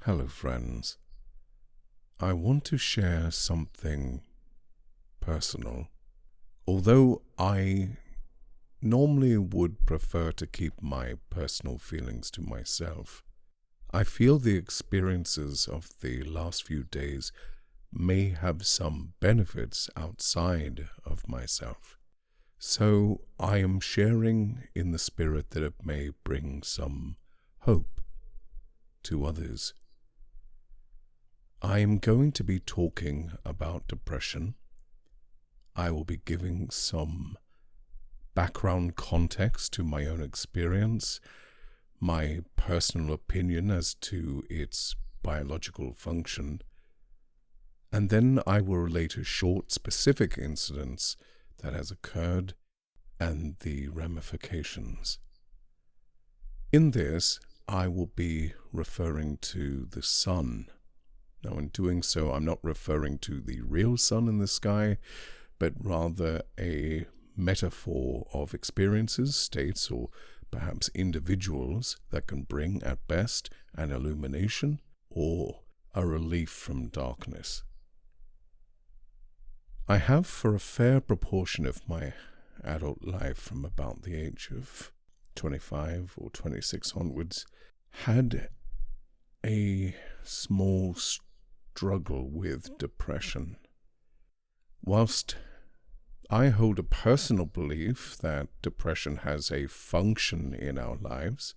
Hello, friends. I want to share something personal. Although I normally would prefer to keep my personal feelings to myself, I feel the experiences of the last few days may have some benefits outside of myself. So I am sharing in the spirit that it may bring some hope to others. I am going to be talking about depression. I will be giving some background context to my own experience, my personal opinion as to its biological function, and then I will relate a short specific incident that has occurred and the ramifications. In this, I will be referring to the sun. Now, in doing so, I'm not referring to the real sun in the sky, but rather a metaphor of experiences, states, or perhaps individuals that can bring, at best, an illumination or a relief from darkness. I have, for a fair proportion of my adult life, from about the age of 25 or 26 onwards, had a small struggle with depression. Whilst I hold a personal belief that depression has a function in our lives,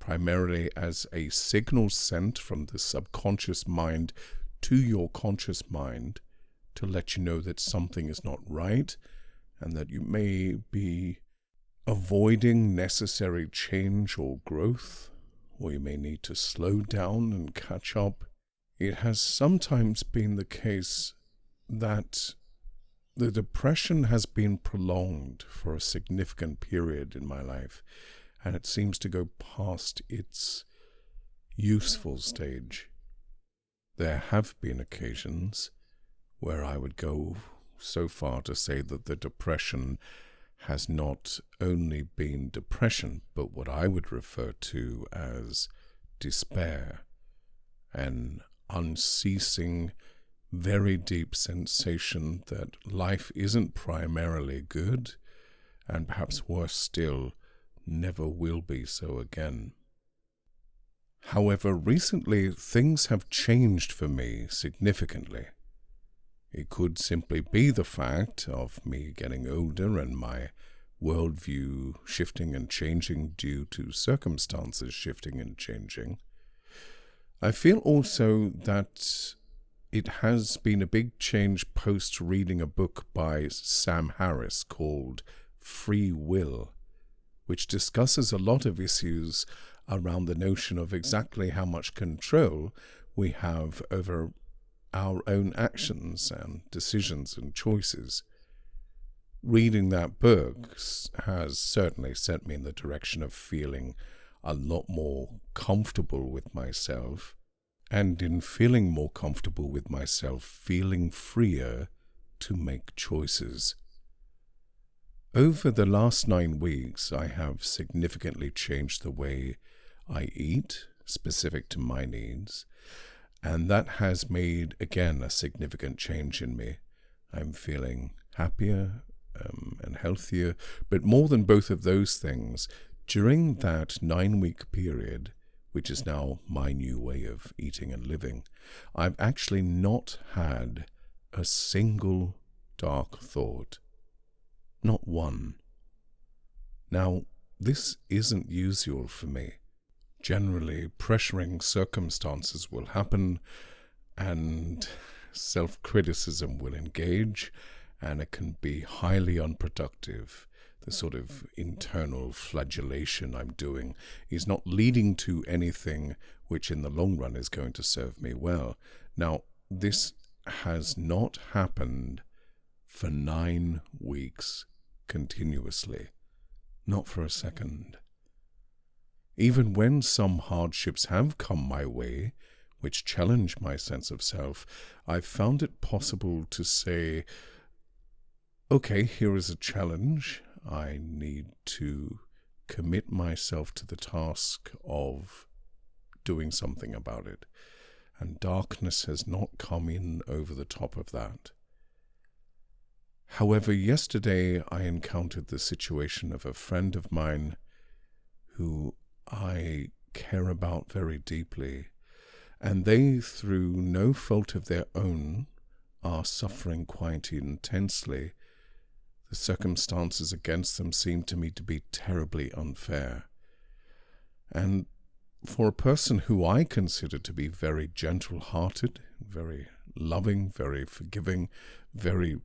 primarily as a signal sent from the subconscious mind to your conscious mind to let you know that something is not right and that you may be avoiding necessary change or growth, or you may need to slow down and catch up. It has sometimes been the case that the depression has been prolonged for a significant period in my life, and it seems to go past its useful stage. There have been occasions where I would go so far to say that the depression has not only been depression, but what I would refer to as despair, an unceasing, very deep sensation that life isn't primarily good, and perhaps worse still, never will be so again. However, recently things have changed for me significantly. It could simply be the fact of me getting older and my worldview shifting and changing due to circumstances shifting and changing. I feel also that it has been a big change post reading a book by Sam Harris called Free Will, which discusses a lot of issues around the notion of exactly how much control we have over our own actions and decisions and choices. Reading that book has certainly sent me in the direction of feeling a lot more comfortable with myself, and in feeling more comfortable with myself, feeling freer to make choices. Over the last 9 weeks, I have significantly changed the way I eat, specific to my needs, and that has made, again, a significant change in me. I'm feeling happier and healthier, but more than both of those things, during that 9-week period, which is now my new way of eating and living, I've actually not had a single dark thought. Not one. Now, this isn't usual for me. Generally, pressuring circumstances will happen, and self-criticism will engage, and it can be highly unproductive. The sort of internal flagellation I'm doing is not leading to anything which in the long run is going to serve me well. Now, this has not happened for 9 weeks continuously. Not for a second. Even when some hardships have come my way, which challenge my sense of self, I've found it possible to say, okay, here is a challenge. I need to commit myself to the task of doing something about it. And darkness has not come in over the top of that. However, yesterday I encountered the situation of a friend of mine who I care about very deeply, and they, through no fault of their own, are suffering quite intensely. The circumstances against them seem to me to be terribly unfair. And for a person who I consider to be very gentle-hearted, very loving, very forgiving, very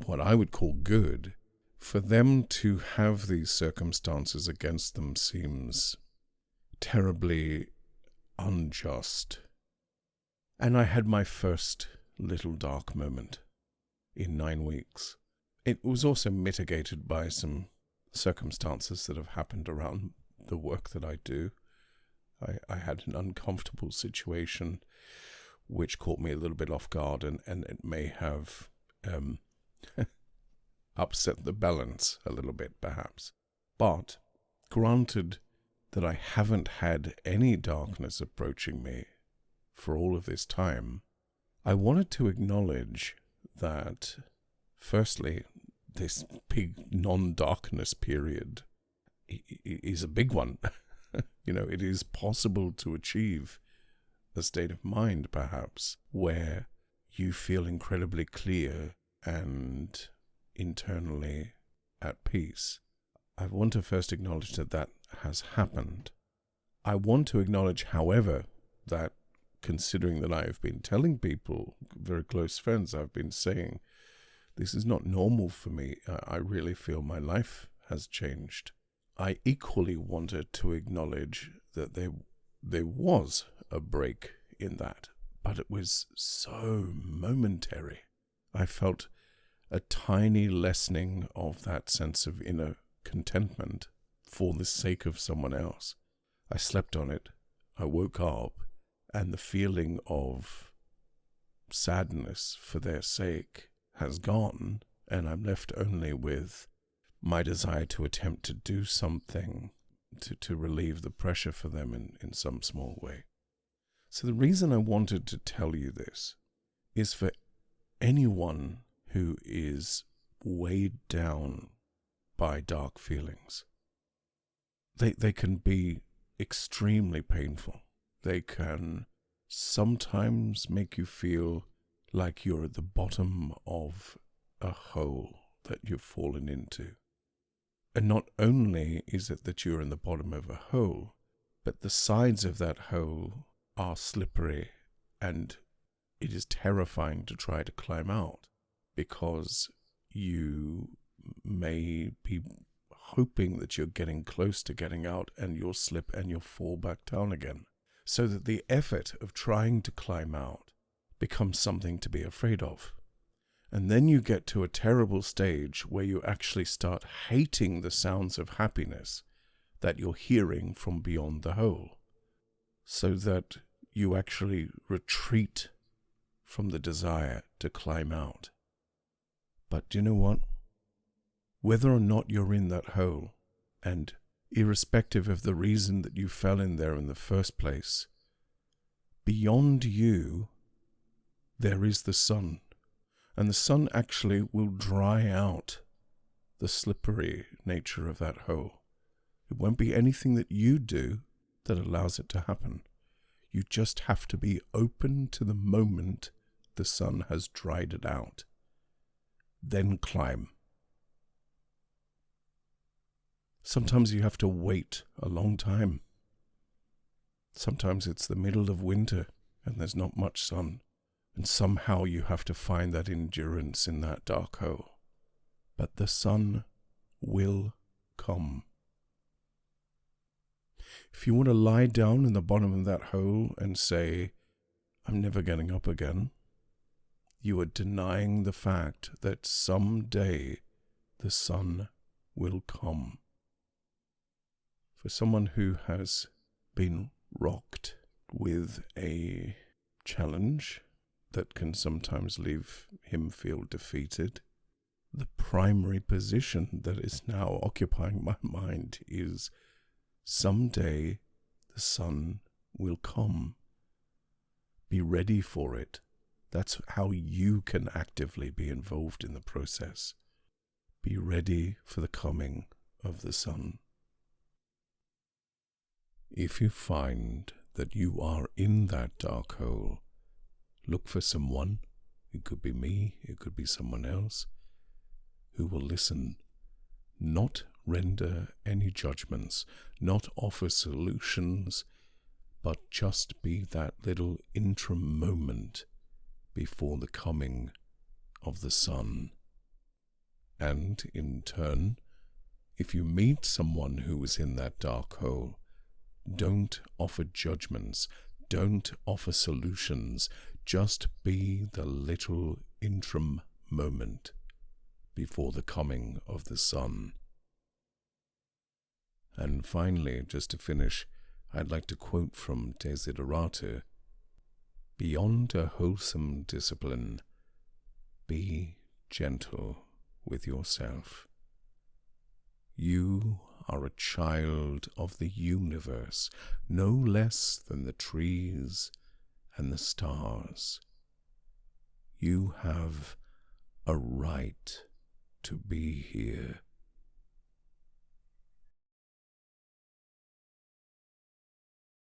what I would call good, for them to have these circumstances against them seems terribly unjust. And I had my first little dark moment in 9 weeks. It was also mitigated by some circumstances that have happened around the work that I do. I had an uncomfortable situation which caught me a little bit off guard, and it may have upset the balance a little bit, perhaps. But granted that I haven't had any darkness approaching me for all of this time, I wanted to acknowledge that, firstly, this big non-darkness period is a big one. It is possible to achieve a state of mind, perhaps, where you feel incredibly clear and internally at peace. I want to first acknowledge that that has happened. I want to acknowledge, however, that considering that I have been telling people, very close friends, I've been saying, this is not normal for me. I really feel my life has changed. I equally wanted to acknowledge that there was a break in that, but it was so momentary. I felt a tiny lessening of that sense of inner contentment for the sake of someone else. I slept on it, I woke up, and the feeling of sadness for their sake has gone, and I'm left only with my desire to attempt to do something to relieve the pressure for them in some small way. So the reason I wanted to tell you this is for anyone who is weighed down by dark feelings. They can be extremely painful. They can sometimes make you feel like you're at the bottom of a hole that you've fallen into. And not only is it that you're in the bottom of a hole, but the sides of that hole are slippery, and it is terrifying to try to climb out because you may be hoping that you're getting close to getting out and you'll slip and you'll fall back down again. So that the effort of trying to climb out becomes something to be afraid of. And then you get to a terrible stage where you actually start hating the sounds of happiness that you're hearing from beyond the hole, so that you actually retreat from the desire to climb out. But do you know what? Whether or not you're in that hole, and irrespective of the reason that you fell in there in the first place, beyond you, there is the sun. And the sun actually will dry out the slippery nature of that hole. It won't be anything that you do that allows it to happen. You just have to be open to the moment the sun has dried it out. Then climb. Sometimes you have to wait a long time. Sometimes it's the middle of winter and there's not much sun. And somehow you have to find that endurance in that dark hole. But the sun will come. If you want to lie down in the bottom of that hole and say, I'm never getting up again, you are denying the fact that someday the sun will come. For someone who has been rocked with a challenge that can sometimes leave him feel defeated, the primary position that is now occupying my mind is someday the sun will come. Be ready for it. That's how you can actively be involved in the process. Be ready for the coming of the sun. If you find that you are in that dark hole, look for someone, it could be me, it could be someone else, who will listen, not render any judgments, not offer solutions, but just be that little interim moment before the coming of the sun. And in turn, if you meet someone who is in that dark hole, don't offer judgments, don't offer solutions, just be the little interim moment before the coming of the sun. And finally, just to finish, I'd like to quote from Desiderata: "Beyond a wholesome discipline, be gentle with yourself. You are a child of the universe, no less than the trees and the stars. You have a right to be here